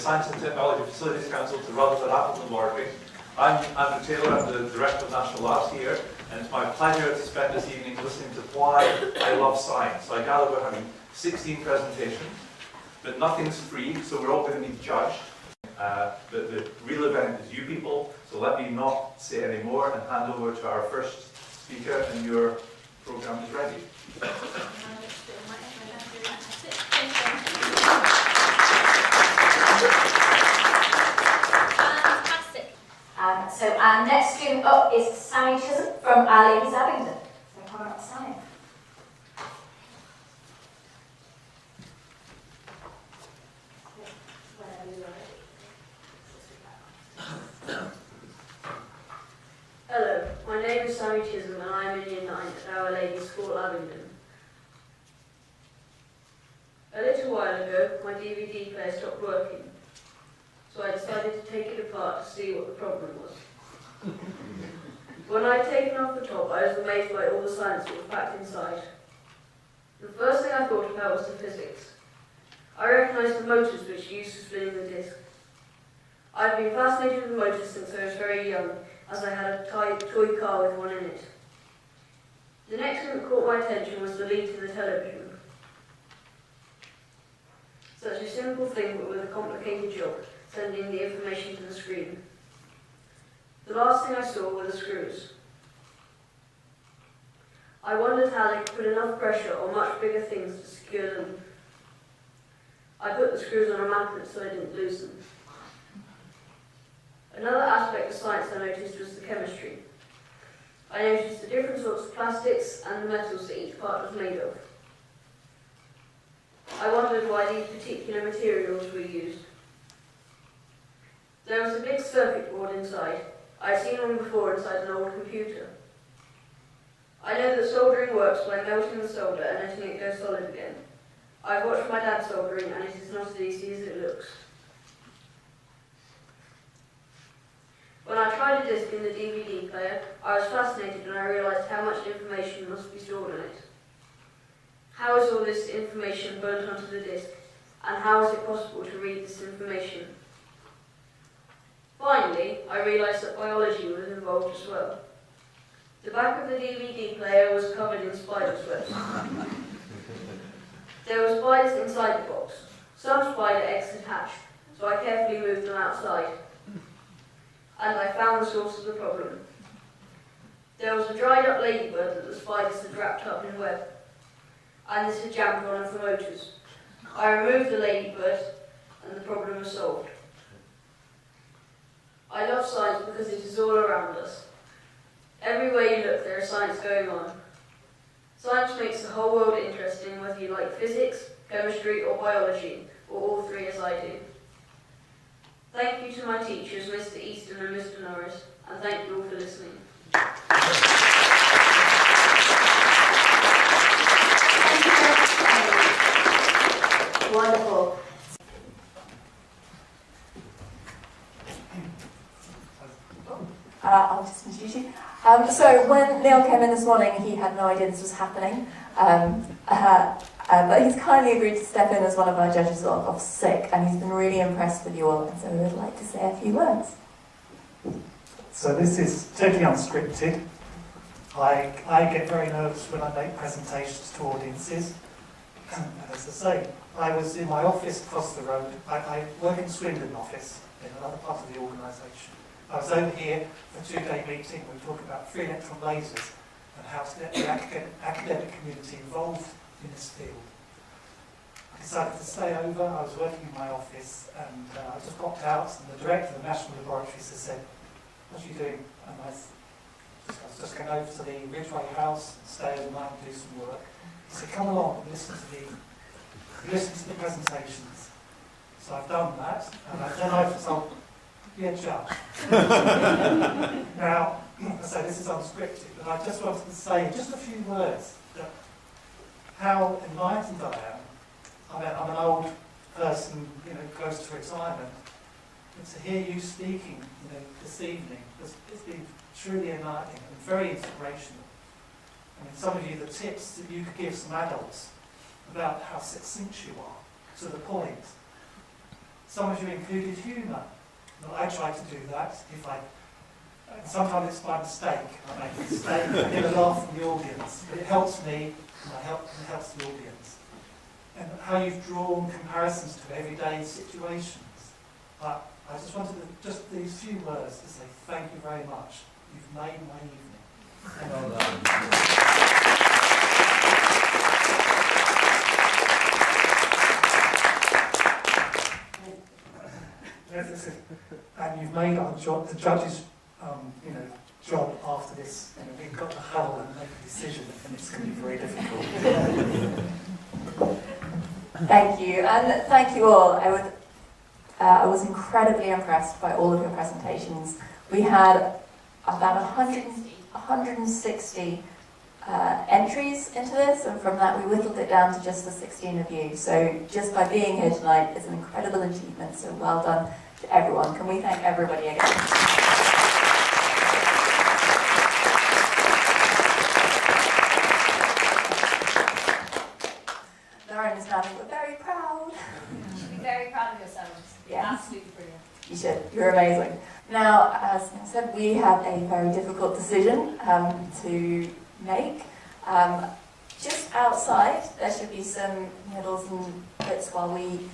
Science and Technology Facilities Council to Rutherford, Appleton Laboratory. I'm Andrew Taylor, I'm the Director of National Labs here, and it's my pleasure to spend this evening listening to why I love science. So I gather we're having 16 presentations, but nothing's free, so we're all going to be judged. The real event is you people, so let me not say any more and hand over to our first speaker, and your program is ready. So our next student up is Sammy Chisholm from Our Ladies Abingdon. So come up, Sammy. Hello, my name is Sammy Chisholm and I am in Year 9 at Our Ladies School, Abingdon. A little while ago, my DVD player stopped working, so I decided to take it apart to see what the problem was. When I had taken off the top, I was amazed by all the science that was packed inside. The first thing I thought about was the physics. I recognised the motors which used for spinning the disc. I've been fascinated with motors since I was very young, as I had a toy car with one in it. The next thing that caught my attention was the lead to the television. Such a simple thing, but with a complicated job, sending the information to the screen. The last thing I saw were the screws. I wondered how they could put enough pressure on much bigger things to secure them. I put the screws on a magnet so I didn't lose them. Another aspect of science I noticed was the chemistry. I noticed the different sorts of plastics and the metals that each part was made of. I wondered why these particular materials were used. There was a big circuit board inside. I had seen one before inside an old computer. I know that soldering works by melting the solder and letting it go solid again. I've watched my dad soldering and it is not as easy as it looks. When I tried a disc in the DVD player, I was fascinated and I realised how much information must be stored on it. How is all this information burnt onto the disc, and how is it possible to read this information? Finally, I realised that biology was involved as well. The back of the DVD player was covered in spiders' webs. There were spiders inside the box. Some spider eggs had hatched, so I carefully moved them outside. And I found the source of the problem. There was a dried up ladybird that the spiders had wrapped up in web, and this had jammed one of the motors. I removed the ladybird, and the problem was solved. I love science because it is all around us. Everywhere you look, there is science going on. Science makes the whole world interesting, whether you like physics, chemistry, or biology, or all three as I do. Thank you to my teachers, Mr. Easton and Mr. Norris, and thank you all for listening. Wonderful. I'll just introduce you. So when Neil came in this morning, he had no idea this was happening, but he's kindly agreed to step in as one of our judges off sick, and he's been really impressed with you all, and so we would like to say a few words. So this is totally unscripted. I get very nervous when I make presentations to audiences. And as I say, I was in my office across the road. I work in Swindon office, in another part of the organisation. I was over here for a 2-day meeting. We were talking about free electron lasers and how to get the academic community involved in this field. I decided to stay over. I was working in my office and I just popped out, and the director of the National Laboratories has said, "What are you doing?" And I was just going over to the Ridgeway House, stay overnight and do some work. He said, "Come along and listen to the presentations." So I've done that, and then I've told, "Yeah, judge." Now, so this is unscripted, but I just wanted to say just a few words that how enlightened I am. I mean, I'm an old person, close to retirement, but to hear you speaking, this evening, it's been truly enlightening and very inspirational. I mean, some of you, the tips that you could give some adults about how succinct you are, to the point. some of you included humour. Well, I try to do that. Sometimes it's by mistake. I make a mistake, I get a laugh from the audience. But it helps me, and it helps the audience. And how you've drawn comparisons to everyday situations. I just wanted just these few words to say thank you very much. You've made my evening. Well done. And you've made our job, the judge's job after this. We've got to huddle and make a decision, and it's going to be very difficult. Thank you, and thank you all. I was incredibly impressed by all of your presentations. We had about 160 entries into this, and from that we whittled it down to just the 16 of you. So just by being here tonight is an incredible achievement, so well done to everyone. Can we thank everybody again? Lauren is nodding, we're very proud. You should be very proud of yourselves. Yeah. Absolutely brilliant. You should, you're amazing. Now, as I said, we have a very difficult decision to make. Just outside, there should be some medals and bits while we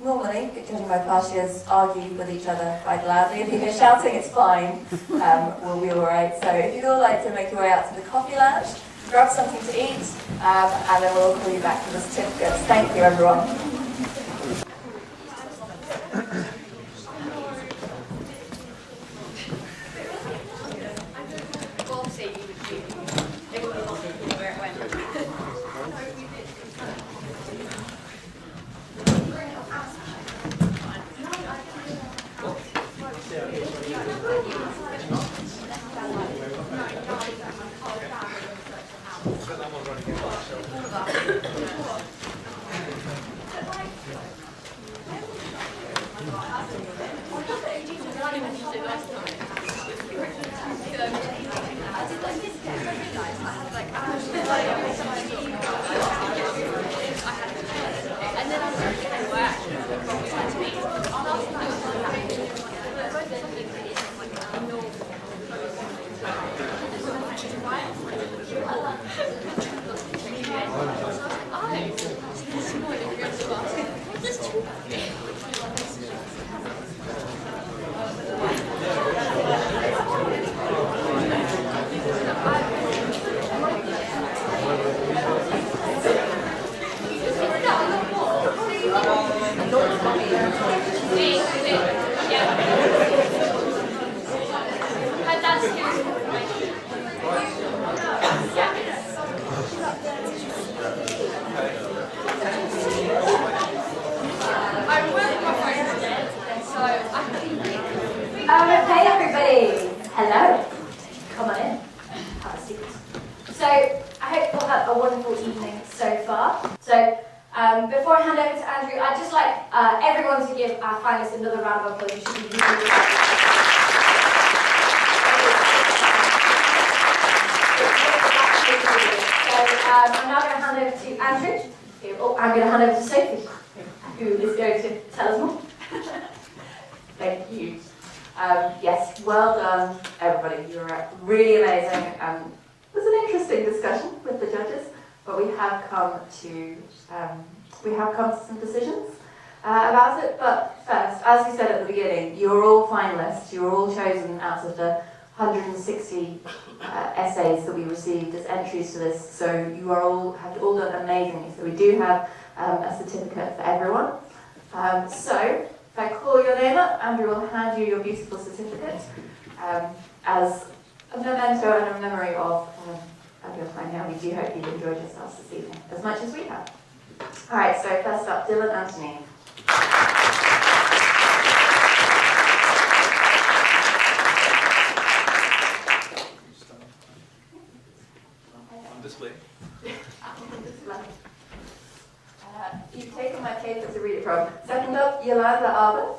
normally, judging by past years, argue with each other quite loudly. If you hear shouting, it's fine. We'll be all right. So if you'd all like to make your way out to the coffee lounge, grab something to eat, and then we'll call you back for the certificates. Thank you, everyone. Okay, everybody. Hello. Come on in. Have a seat. So, I hope you'll have a wonderful evening so far. So, before I hand over to Andrew, I'd just like everyone to give our finalists another round of applause. You should be really So, I'm now going to hand over to Andrew. Oh, I'm going to hand over to Sophie, who is going to tell us more. Thank you. Yes, well done, everybody. You were really amazing. It was an interesting discussion with the judges, but we have come to some decisions about it. But first, as we said at the beginning, you're all finalists. You were all chosen out of the 160 essays that we received as entries to this. So you have all done amazingly. So we do have a certificate for everyone. So if I call your name up, Andrew will hand you your beautiful certificate as a memento and a memory of your time here. We do hope you've enjoyed yourselves this evening as much as we have. All right, so first up, Dylan Anthony. On display. You've taken my paper to read it from. Second up, Yolanda Arbor.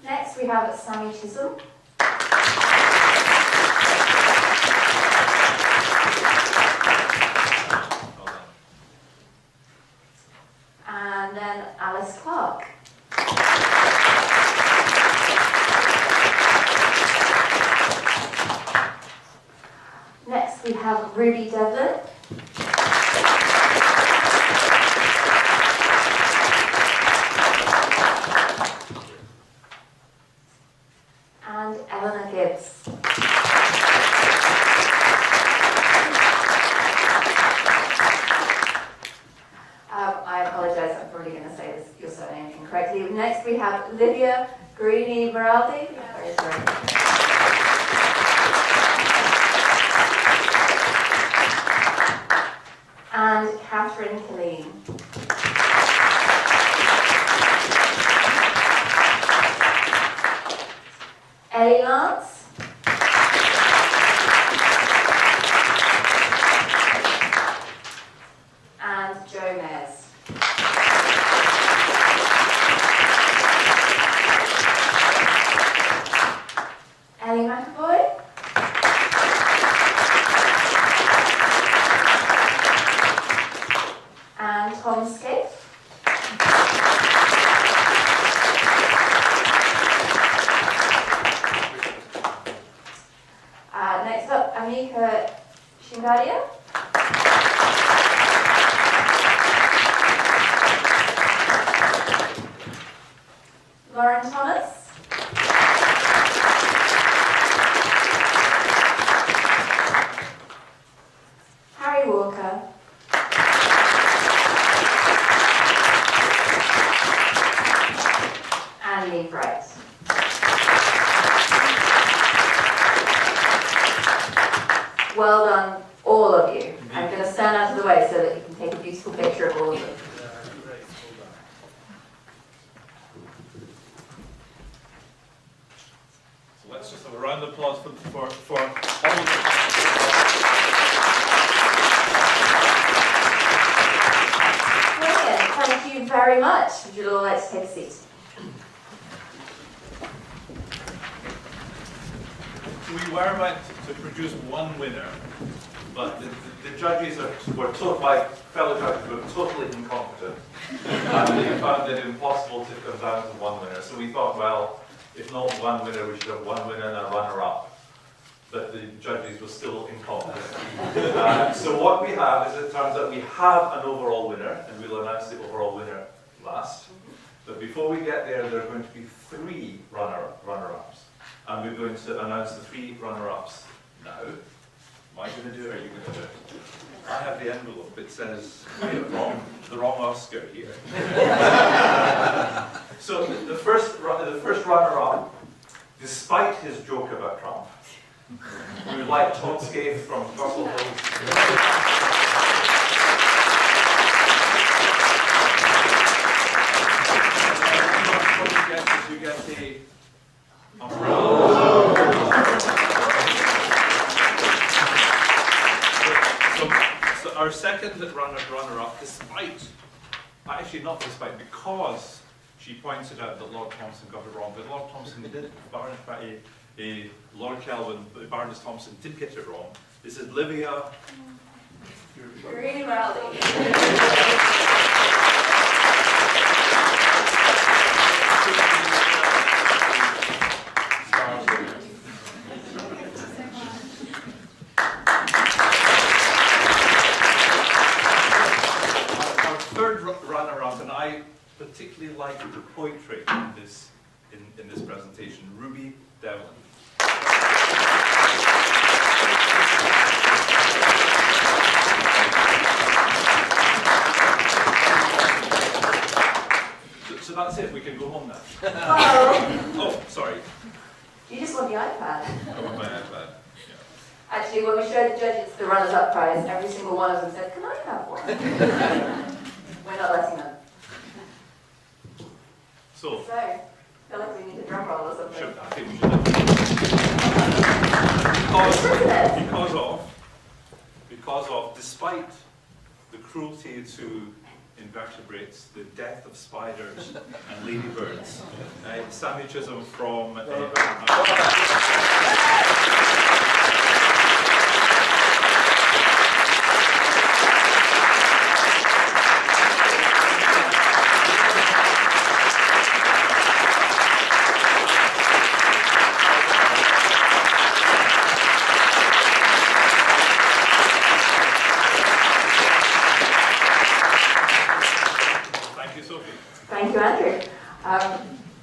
Next we have Sammy Chisholm. Next we have Ruby Devlin. And Eleanor Gibbs. I apologise, I'm probably going to say your surname incorrectly. Next we have Lydia Greeny Moraldi. Very sorry. And Catherine Killeen. Ellie Lance. And Joe Mays. Ellie McAvoy. And Tom Skate. Next up, Amika Shingadia. Lauren Thomas. Harry Walker. And Lee Bright. Well done, all of you. I'm going to stand out of the way so that you can take a beautiful picture of all of them. So let's just have a round of applause for all of them. Brilliant, thank you very much. Would you all like to take a seat? We were meant to produce one winner, but the judges my fellow judges were totally incompetent, and they found it impossible to come down to one winner. So we thought, well, if not one winner, we should have one winner and a runner-up. But the judges were still incompetent. So what we have is, it turns out we have an overall winner, and we'll announce the overall winner last. But before we get there, there are going to be 3 runner-ups. And we're going to announce the 3 runner-ups now. Am I going to do it, or are you going to do it? I have the envelope. It says the wrong Oscar here. So the first runner-up, despite his joke about Trump, we would like Tom Scaife from Russell Hill. You get the umbrella. So our second runner-up, because she pointed out that Lord Thompson got it wrong, but Lord Thompson did, Lord Kelvin, Baroness Thompson did get it wrong. This is Livia Greeny Moraldi. Runner-up, and I particularly like the poetry in this presentation, Ruby Devlin. So that's it. We can go home now. Oh, sorry. You just want the iPad. I want my iPad. Yeah. Actually, when we showed the judges the runners-up prize, every single one of them said, "Can I have one?" We're not letting them. So, I feel like we need a drum roll or something. I think we should because of, despite the cruelty to invertebrates, the death of spiders and ladybirds, Sammy Chisholm from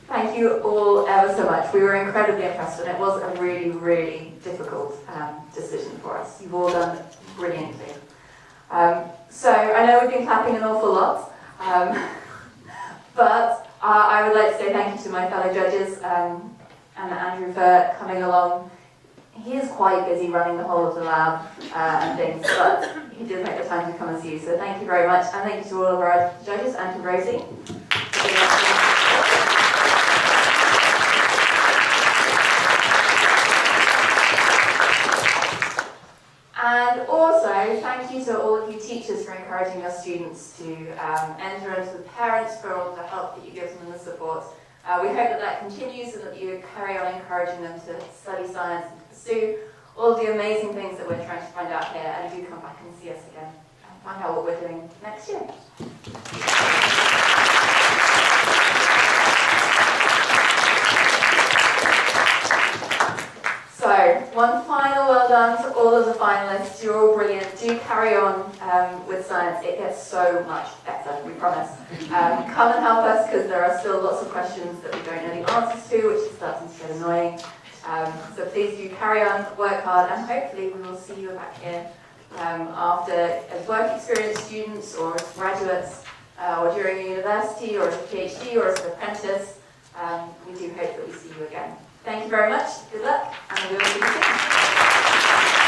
Thank you all ever so much. We were incredibly impressed, and it was a really, really difficult decision for us. You've all done brilliantly. So I know we've been clapping an awful lot, but I would like to say thank you to my fellow judges and Andrew for coming along. He is quite busy running the whole of the lab and things, but he did make the time to come and see you. So thank you very much, and thank you to all of our judges and to Rosie. And also, thank you to all of you teachers for encouraging your students to enter, and to the parents for all the help that you give them and the support. We hope that that continues and that you carry on encouraging them to study science and pursue all of the amazing things that we're trying to find out here, and do come back and see us again and find out what we're doing next year. So, one final well done to all of the finalists. You're all brilliant. Do carry on with science. It gets so much better, we promise. Come and help us, because there are still lots of questions that we don't know the answers to, which is starting to get annoying. So please do carry on, work hard, and hopefully we will see you back here after as work experience students, or as graduates, or during a university, or as a PhD, or as an apprentice. We do hope that we see you again. Thank you very much, good luck, and we will see you soon.